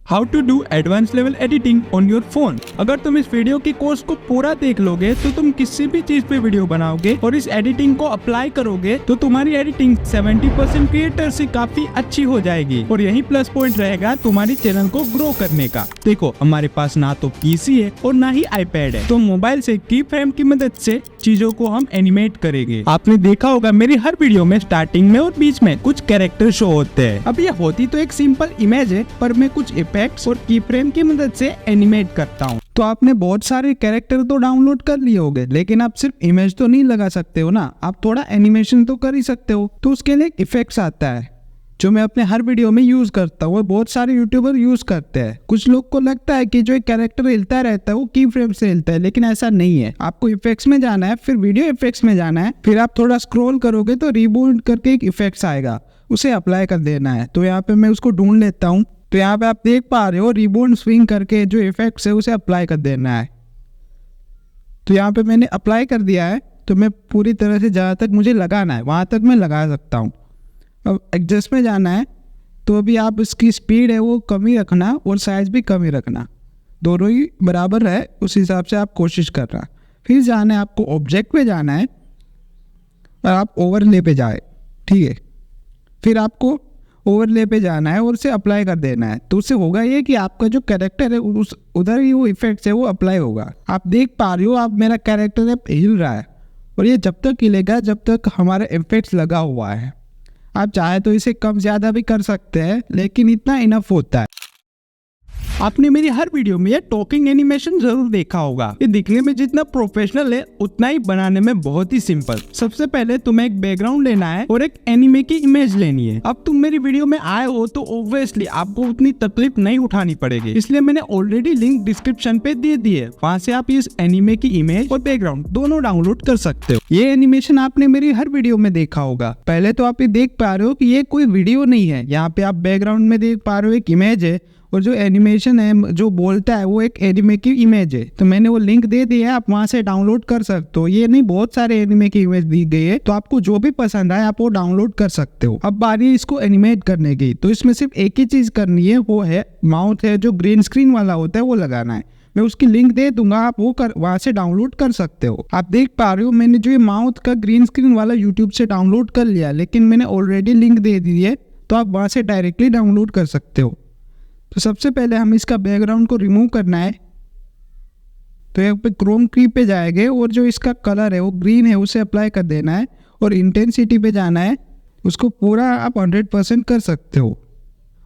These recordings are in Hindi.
How to do advance level editing on your phone. अगर तुम इस वीडियो की कोर्स को पूरा देख लोगे तो तुम किसी भी चीज पे वीडियो बनाओगे और इस एडिटिंग को अप्लाई करोगे तो तुम्हारी एडिटिंग 70% क्रिएटर से काफी अच्छी हो जाएगी और यही प्लस पॉइंट रहेगा तुम्हारी चैनल को ग्रो करने का। देखो, हमारे पास ना तो पीसी है और ना ही आईपैड है, तो मोबाइल से की फ्रेम की मदद से चीजों को हम एनिमेट करेंगे। आपने देखा होगा मेरी हर वीडियो में स्टार्टिंग में और बीच में कुछ कैरेक्टर शो होते हैं। अब ये होती तो एक सिंपल इमेज है, पर मैं कुछ इफेक्ट्स और की फ्रेम की मदद से एनिमेट करता हूँ। तो आपने बहुत सारे कैरेक्टर तो डाउनलोड कर लिए होंगे, लेकिन आप सिर्फ इमेज तो नहीं लगा सकते हो ना, आप थोड़ा एनिमेशन तो कर ही सकते हो। तो उसके लिए एक इफेक्ट्स आता है जो मैं अपने हर वीडियो में यूज करता हूँ और बहुत सारे यूट्यूबर यूज करते हैं। कुछ लोग को लगता है कि जो एक कैरेक्टर हिलता रहता है वो की फ्रेम से हिलता है, लेकिन ऐसा नहीं है। आपको इफेक्ट्स में जाना है, फिर वीडियो इफेक्ट्स में जाना है, फिर आप थोड़ा स्क्रॉल करोगे तो रिबूट करके एक इफेक्ट्स आएगा, उसे अप्लाई कर देना है। तो यहाँ पे मैं उसको ढूंढ लेता हूँ। तो यहाँ पे आप देख पा रहे हो रिबूट स्विंग करके जो इफेक्ट्स है उसे अप्लाई कर देना है। तो यहाँ पे मैंने अप्लाई कर दिया है। तो मैं पूरी तरह से जहाँ तक मुझे लगाना है वहाँ तक मैं लगा सकता हूँ। अब एडजस्ट में जाना है, तो अभी आप इसकी स्पीड है वो कम ही रखना और साइज भी कम ही रखना, दोनों ही बराबर है उस हिसाब से आप कोशिश करना। फिर जाना है आपको ऑब्जेक्ट पे जाना है और आप ओवरले पे जाए, ठीक है। फिर आपको ओवरले पे जाना है और उसे अप्लाई कर देना है। तो उससे होगा ये कि आपका जो कैरेक्टर है उस उधर ही वो इफेक्ट्स है वो अप्लाई होगा। आप देख पा रहे हो आप मेरा कैरेक्टर है हिल रहा है और ये जब तक हिलेगा जब तक हमारा इफेक्ट्स लगा हुआ है। आप चाहे तो इसे कम ज़्यादा भी कर सकते हैं, लेकिन इतना इनफ होता है। आपने मेरी हर वीडियो में ये टॉकिंग एनिमेशन जरूर देखा होगा। ये दिखने में जितना प्रोफेशनल है उतना ही बनाने में बहुत ही सिंपल। सबसे पहले तुम्हें एक बैकग्राउंड लेना है और एक एनिमे की इमेज लेनी है। अब तुम मेरी वीडियो में आए हो तो ऑब्वियसली आपको उतनी तकलीफ नहीं उठानी पड़ेगी, इसलिए मैंने ऑलरेडी लिंक डिस्क्रिप्शन पे दे दी है। वहाँ से आप इस एनिमे की इमेज और बैकग्राउंड दोनों डाउनलोड कर सकते हो। ये एनिमेशन आपने मेरी हर वीडियो में देखा होगा। पहले तो आप ये देख पा रहे हो कि ये कोई वीडियो नहीं है। यहाँ पे आप बैकग्राउंड में देख पा रहे हो एक इमेज है और जो एनिमेशन है जो बोलता है वो एक एनिमे की इमेज है। तो मैंने वो लिंक दे दिया है, आप वहां से डाउनलोड कर सकते हो। ये नहीं, बहुत सारे एनिमे की इमेज दी गई है, तो आपको जो भी पसंद आए आप वो डाउनलोड कर सकते हो। अब बारी इसको एनिमेट करने की, तो इसमें सिर्फ एक ही चीज करनी है, वो है माउथ है जो ग्रीन स्क्रीन वाला होता है वो लगाना है। मैं उसकी लिंक दे दूंगा, आप वो वहां से डाउनलोड कर सकते हो। आप देख पा रहे हो मैंने जो ये माउथ का ग्रीन स्क्रीन वाला यूट्यूब से डाउनलोड कर लिया, लेकिन मैंने ऑलरेडी लिंक दे दी है, तो आप वहां से डायरेक्टली डाउनलोड कर सकते हो। तो सबसे पहले हम इसका बैकग्राउंड को रिमूव करना है। तो यहाँ पे क्रोम की पे जाएंगे और जो इसका कलर है वो ग्रीन है उसे अप्लाई कर देना है और इंटेंसिटी पे जाना है, उसको पूरा आप 100% कर सकते हो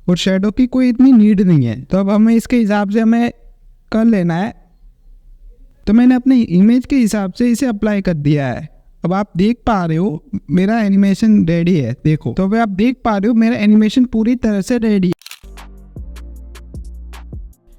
और शेडो की कोई इतनी नीड नहीं है। तो अब हमें इसके हिसाब से हमें कर लेना है। तो मैंने अपने इमेज के हिसाब से इसे अप्लाई कर दिया है। अब आप देख पा रहे हो मेरा एनिमेशन रेडी है। देखो, तो अब आप देख पा रहे हो मेरा एनिमेशन पूरी तरह से रेडी है।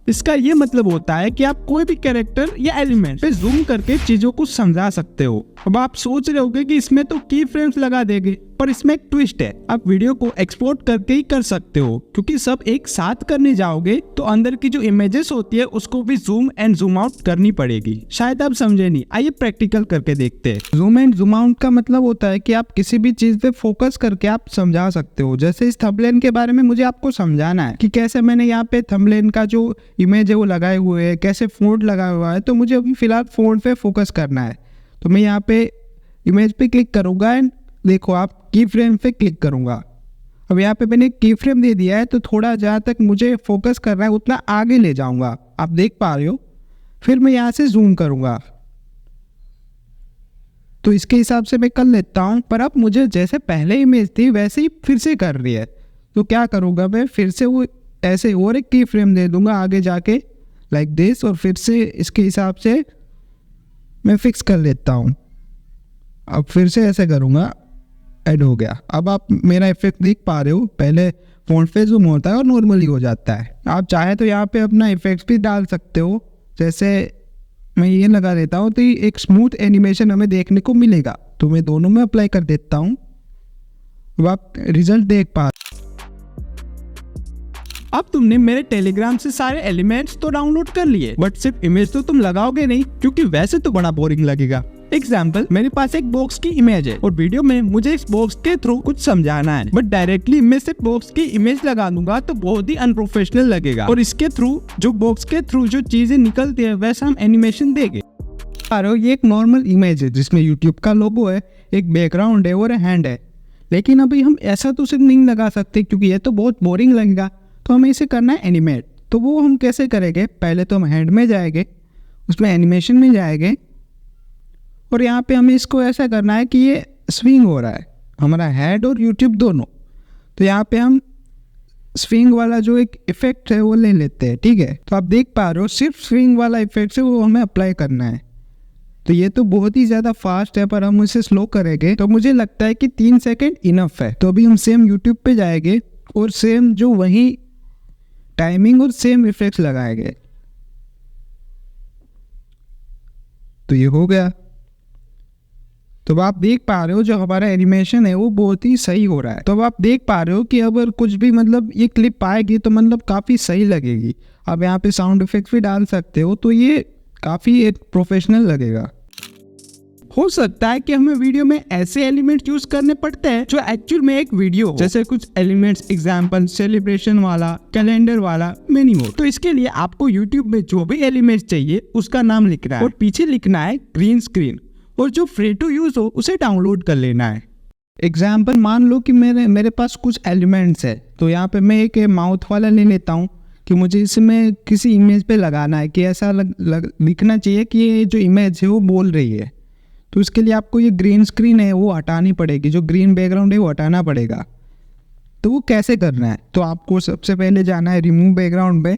इसका ये मतलब होता है कि आप कोई भी कैरेक्टर या एलिमेंट पे जूम करके चीजों को समझा सकते हो। अब आप सोच रहे होगे कि इसमें तो की फ्रेम्स लगा देंगे, पर इसमें एक ट्विस्ट है। आप वीडियो को एक्सपोर्ट करके ही कर सकते हो, क्योंकि सब एक साथ करने जाओगे तो अंदर की जो इमेजेस होती है उसको भी जूम एंड जूम आउट करनी पड़ेगी। शायद आप समझे नहीं, आइए प्रैक्टिकल करके देखते हैं। जूम एंड जूम आउट का मतलब होता है कि आप किसी भी चीज पे फोकस करके आप समझा सकते हो। जैसे इस थंबनेल के बारे में मुझे आपको समझाना है कि कैसे मैंने यहाँ पे थंबनेल का जो इमेज है वो लगाए हुए है, कैसे फ़ॉन्ट लगा हुआ है। तो मुझे अभी फिलहाल फ़ॉन्ट पे फोकस करना है। तो मैं यहाँ पे इमेज पे क्लिक करूँगा एंड देखो आप की फ्रेम पे क्लिक करूँगा। अब यहाँ पे मैंने की फ्रेम दे दिया है, तो थोड़ा जहाँ तक मुझे फोकस करना है उतना आगे ले जाऊँगा, आप देख पा रहे हो। फिर मैं यहाँ से जूम करूँगा, तो इसके हिसाब से मैं कर लेता हूँ। पर अब मुझे जैसे पहले इमेज थी वैसे ही फिर से कर रही है, तो क्या करूँगा मैं, फिर से वो ऐसे और एक की फ्रेम दे दूंगा आगे जाके लाइक दिस, और फिर से इसके हिसाब से मैं फिक्स कर लेता हूँ। अब फिर से ऐसे करूँगा, ऐड हो गया। अब आप मेरा इफेक्ट देख पा रहे हो, पहले फ़ॉन्ट पे जूम होता है और नॉर्मली हो जाता है। आप चाहे तो यहाँ पे अपना इफेक्ट्स भी डाल सकते हो। जैसे मैं ये लगा देता हूँ तो एक स्मूथ एनिमेशन हमें देखने को मिलेगा। तो मैं दोनों में अप्लाई कर देता हूँ। अब आप रिजल्ट देख पा रहे हो। अब तुमने मेरे टेलीग्राम से सारे एलिमेंट्स तो डाउनलोड कर लिए, बट सिर्फ इमेज तो तुम लगाओगे नहीं, क्योंकि वैसे तो बड़ा बोरिंग लगेगा। एग्जाम्पल, मेरे पास एक बॉक्स की इमेज है और वीडियो में मुझे इस बॉक्स के थ्रू कुछ समझाना है, बट डायरेक्टली मैं सिर्फ बॉक्स की इमेज लगा दूंगा तो बहुत ही अनप्रोफेशनल लगेगा। और इसके थ्रू जो बॉक्स के थ्रू जो चीजें निकलती है वैसा हम एनिमेशन देंगे। ये एक नॉर्मल इमेज है जिसमें यूट्यूब का लोगो है, एक बैकग्राउंड है और हैंड है, लेकिन अभी हम ऐसा तो सिर्फ नहीं लगा सकते क्योंकि ये तो बहुत बोरिंग लगेगा। तो हमें इसे करना है एनिमेट। तो वो हम कैसे करेंगे? पहले तो हम हैंड में जाएंगे, उसमें एनिमेशन में जाएंगे और यहाँ पे हमें इसको ऐसा करना है कि ये स्विंग हो रहा है, हमारा हेड और यूट्यूब दोनों। तो यहाँ पे हम स्विंग वाला जो एक इफेक्ट है वो ले लेते हैं, ठीक है। तो आप देख पा रहे हो सिर्फ स्विंग वाला इफेक्ट है वो हमें अप्लाई करना है। तो ये तो बहुत ही ज़्यादा फास्ट है, पर हम इसे स्लो करेंगे तो मुझे लगता है कि 3 सेकेंड इनफ है। तो अभी हम सेम यूट्यूब पे जाएंगे और सेम जो वही टाइमिंग और सेम इफेक्ट्स लगाएंगे। तो ये हो गया। तो अब आप देख पा रहे हो जो हमारा एनिमेशन है वो बहुत ही सही हो रहा है। तो अब आप देख पा रहे हो कि अगर कुछ भी मतलब ये क्लिप आएगी तो मतलब काफ़ी सही लगेगी। अब यहाँ पे साउंड इफेक्ट्स भी डाल सकते हो तो ये काफ़ी एक प्रोफेशनल लगेगा। हो सकता है कि हमें वीडियो में ऐसे एलिमेंट्स यूज करने पड़ते हैं जो एक्चुअल में एक वीडियो हो, जैसे कुछ एलिमेंट्स एग्जांपल सेलिब्रेशन वाला, कैलेंडर वाला, मेनी मोर। तो इसके लिए आपको YouTube में जो भी एलिमेंट्स चाहिए उसका नाम लिखना है और पीछे लिखना है ग्रीन स्क्रीन, और जो फ्री टू यूज हो उसे डाउनलोड कर लेना है। एग्जाम्पल मान लो कि मेरे पास कुछ एलिमेंट्स है, तो यहाँ पे मैं एक माउथ वाला ले लेता हूँ कि मुझे इसमें किसी इमेज पे लगाना है कि ऐसा लिखना चाहिए कि ये जो इमेज है वो बोल रही है। तो इसके लिए आपको ये ग्रीन स्क्रीन है वो हटानी पड़ेगी, जो ग्रीन बैकग्राउंड है वो हटाना पड़ेगा। तो वो कैसे करना है? तो आपको सबसे पहले जाना है रिमूव बैकग्राउंड पे,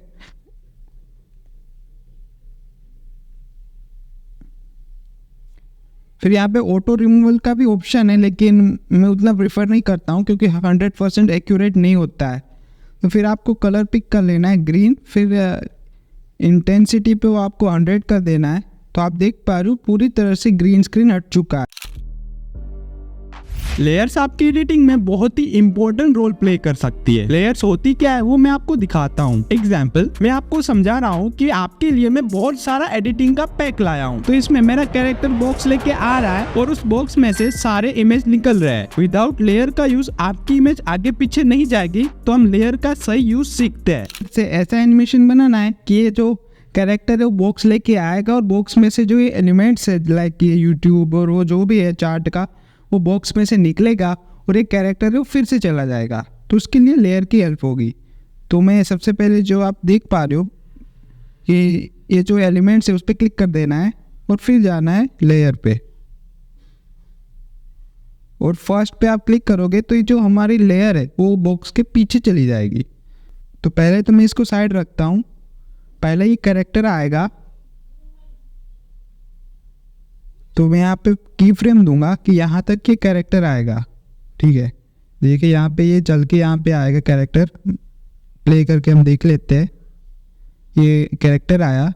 फिर यहाँ पे ऑटो रिमूवल का भी ऑप्शन है, लेकिन मैं उतना प्रेफर नहीं करता हूँ क्योंकि 100% एक्यूरेट नहीं होता है। तो फिर आपको कलर पिक कर लेना है ग्रीन, फिर इंटेंसिटी पे वो आपको 100 कर देना है। तो आप देख पा रहे हो पूरी तरह से ग्रीन स्क्रीन हट चुका है। लेयर्स आपकी एडिटिंग में बहुत ही इंपॉर्टेंट रोल प्ले कर सकती है। लेयर्स होती क्या है वो मैं आपको दिखाता हूँ। एग्जाम्पल, मैं आपको समझा रहा हूँ कि आपके लिए मैं बहुत सारा एडिटिंग का पैक लाया हूँ। तो इसमें मेरा कैरेक्टर बॉक्स लेके आ रहा है और उस बॉक्स में से सारे इमेज निकल रहे हैं। विदाउट लेयर का यूज आपकी इमेज आगे पीछे नहीं जाएगी। तो हम लेयर का सही यूज सीखते हैं। ऐसा एनिमेशन बनाना है कि ये जो कैरेक्टर है वो बॉक्स लेके आएगा और बॉक्स में से जो ये एलिमेंट्स है लाइक ये यूट्यूब और वो जो भी है चार्ट का, वो बॉक्स में से निकलेगा और एक कैरेक्टर है वो फिर से चला जाएगा। तो उसके लिए लेयर की हेल्प होगी। तो मैं सबसे पहले जो आप देख पा रहे हो ये जो एलिमेंट्स है उस पर क्लिक कर देना है और फिर जाना है लेयर पे, और फर्स्ट पे आप क्लिक करोगे तो ये जो हमारी लेयर है वो बॉक्स के पीछे चली जाएगी। तो पहले तो मैं इसको साइड रखता हूँ। पहले ये कैरेक्टर आएगा तो मैं यहाँ पे की फ्रेम दूंगा कि यहाँ तक ये कैरेक्टर आएगा, ठीक है। देखिए यहाँ पे ये चल के यहाँ पे आएगा कैरेक्टर, प्ले करके हम देख लेते हैं। ये कैरेक्टर आया,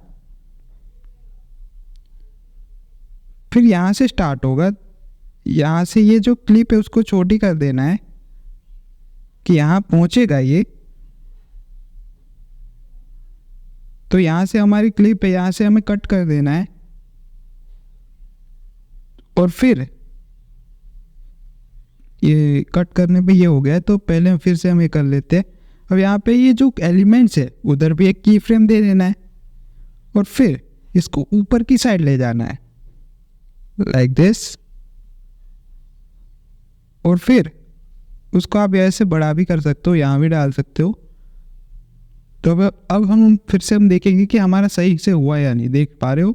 फिर यहाँ से स्टार्ट होगा। यहाँ से ये जो क्लिप है उसको छोटी कर देना है कि यहाँ पहुँचेगा ये। तो यहाँ से हमारी क्लिप है, यहाँ से हमें कट कर देना है और फिर ये कट करने पे ये हो गया। तो पहले फिर से हम ये कर लेते हैं। अब यहाँ पे ये जो एलिमेंट्स है उधर भी एक की फ्रेम दे देना है और फिर इसको ऊपर की साइड ले जाना है लाइक दिस, और फिर उसको आप ऐसे बड़ा भी कर सकते हो, यहाँ भी डाल सकते हो। तो अब हम फिर से हम देखेंगे कि हमारा सही से हुआ या नहीं। देख पा रहे हो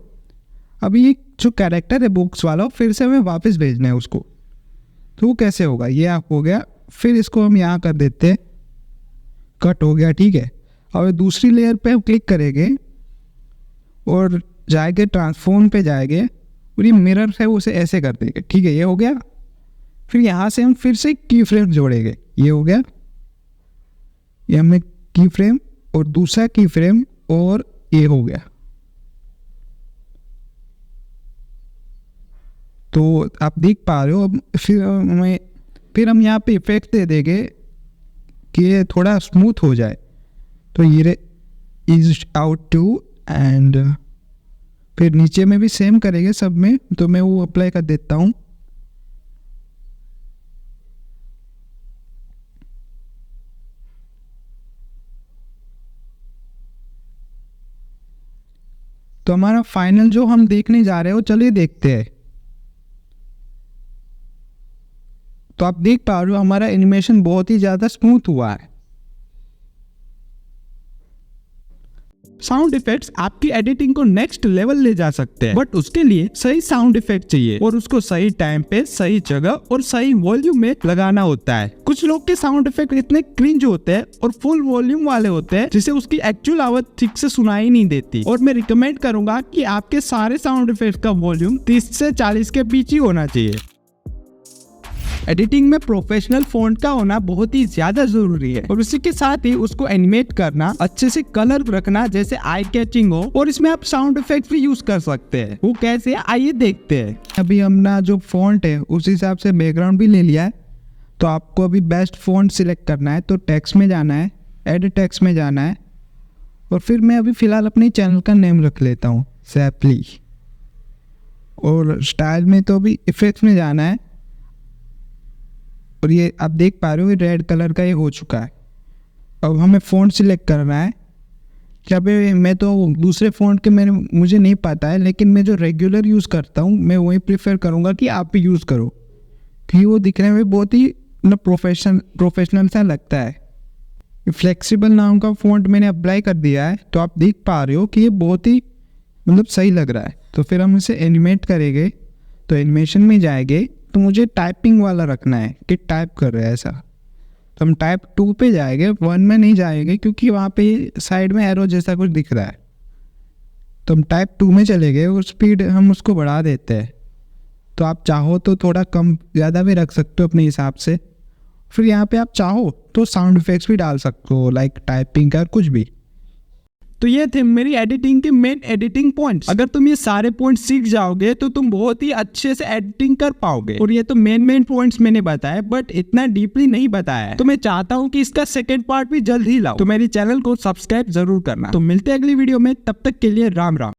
अभी ये जो कैरेक्टर है बॉक्स वाला फिर से हमें वापस भेजना है उसको। तो वो कैसे होगा? ये आप हो गया। फिर इसको हम यहाँ कर देते हैं, कट हो गया, ठीक है। अब दूसरी लेयर पे हम क्लिक करेंगे और जाएंगे ट्रांसफॉर्म पे जाएंगे और ये मिरर है उसे ऐसे कर देंगे, ठीक है। ये हो गया। फिर यहाँ से हम फिर से की फ्रेम जोड़ेंगे। ये हो गया, ये हमने की फ्रेम और दूसरा की फ्रेम और ये हो गया। तो आप देख पा रहे हो। अब फिर हम यहाँ पे इफेक्ट दे देंगे कि ये थोड़ा स्मूथ हो जाए। तो ये इज आउट टू एंड फिर नीचे में भी सेम करेंगे सब में, तो मैं वो अप्लाई कर देता हूँ। तो हमारा फाइनल जो हम देखने जा रहे हो, चलिए देखते हैं। तो आप देख पा रहे हो हमारा एनिमेशन बहुत ही ज़्यादा स्मूथ हुआ है। साउंड इफेक्ट्स आपकी एडिटिंग को नेक्स्ट लेवल ले जा सकते हैं, बट उसके लिए सही साउंड इफेक्ट चाहिए और उसको सही टाइम पे, सही जगह और सही वॉल्यूम में लगाना होता है। कुछ लोग के साउंड इफेक्ट इतने क्रिंज होते हैं और फुल वॉल्यूम वाले होते हैं जिसे उसकी एक्चुअल आवाज ठीक से सुनाई नहीं देती। और मैं रिकमेंड करूंगा कि आपके सारे साउंड इफेक्ट का वॉल्यूम 30 से 40 के बीच ही होना चाहिए। एडिटिंग में प्रोफेशनल फ़ॉन्ट का होना बहुत ही ज्यादा जरूरी है और उसी के साथ ही उसको एनिमेट करना, अच्छे से कलर रखना जैसे आई कैचिंग हो, और इसमें आप साउंड इफेक्ट भी यूज कर सकते हैं। वो कैसे, आइए देखते हैं। अभी हमने जो फॉन्ट है उस हिसाब से बैकग्राउंड भी ले लिया है। तो आपको अभी बेस्ट फॉन्ट सिलेक्ट करना है, तो टेक्स्ट में जाना है, एडिट टेक्स्ट में जाना है, और फिर मैं अभी फिलहाल अपने चैनल का नेम रख लेता हूँ सैपली। और स्टाइल में तो अभी इफेक्ट्स में जाना है, और ये आप देख पा रहे हो रेड कलर का ये हो चुका है। अब हमें फ़ॉन्ट सिलेक्ट करना है। क्या भाई, मैं तो दूसरे फ़ॉन्ट के मुझे नहीं पता है, लेकिन मैं जो रेगुलर यूज़ करता हूँ मैं वही प्रेफर करूँगा कि आप भी यूज़ करो, क्योंकि वो दिखने में बहुत ही प्रोफेशनल सा लगता है। फ्लेक्सिबल नाम का फ़ॉन्ट मैंने अप्लाई कर दिया है, तो आप देख पा रहे हो कि ये बहुत ही सही लग रहा है। तो फिर हम इसे एनिमेट करेंगे, तो एनिमेशन में जाएंगे, तो मुझे टाइपिंग वाला रखना है कि टाइप कर रहे हैं ऐसा। तो हम टाइप 2 पे जाएंगे, 1 में नहीं जाएंगे क्योंकि वहाँ पे साइड में एरो जैसा कुछ दिख रहा है। तो हम टाइप 2 में चले गए और स्पीड हम उसको बढ़ा देते हैं। तो आप चाहो तो थोड़ा कम ज़्यादा भी रख सकते हो अपने हिसाब से। फिर यहाँ पे आप चाहो तो साउंड इफेक्ट्स भी डाल सकते हो, लाइक टाइपिंग का कुछ भी। तो ये थे मेरी एडिटिंग के मेन एडिटिंग पॉइंट्स। अगर तुम ये सारे पॉइंट्स सीख जाओगे तो तुम बहुत ही अच्छे से एडिटिंग कर पाओगे। और ये तो मेन पॉइंट्स मैंने बताया, बट इतना डीपली नहीं बताया है। तो मैं चाहता हूँ कि इसका सेकंड पार्ट भी जल्द ही लाऊं। तो मेरे चैनल को सब्सक्राइब जरूर करना। तो मिलते हैं अगली वीडियो में, तब तक के लिए राम राम।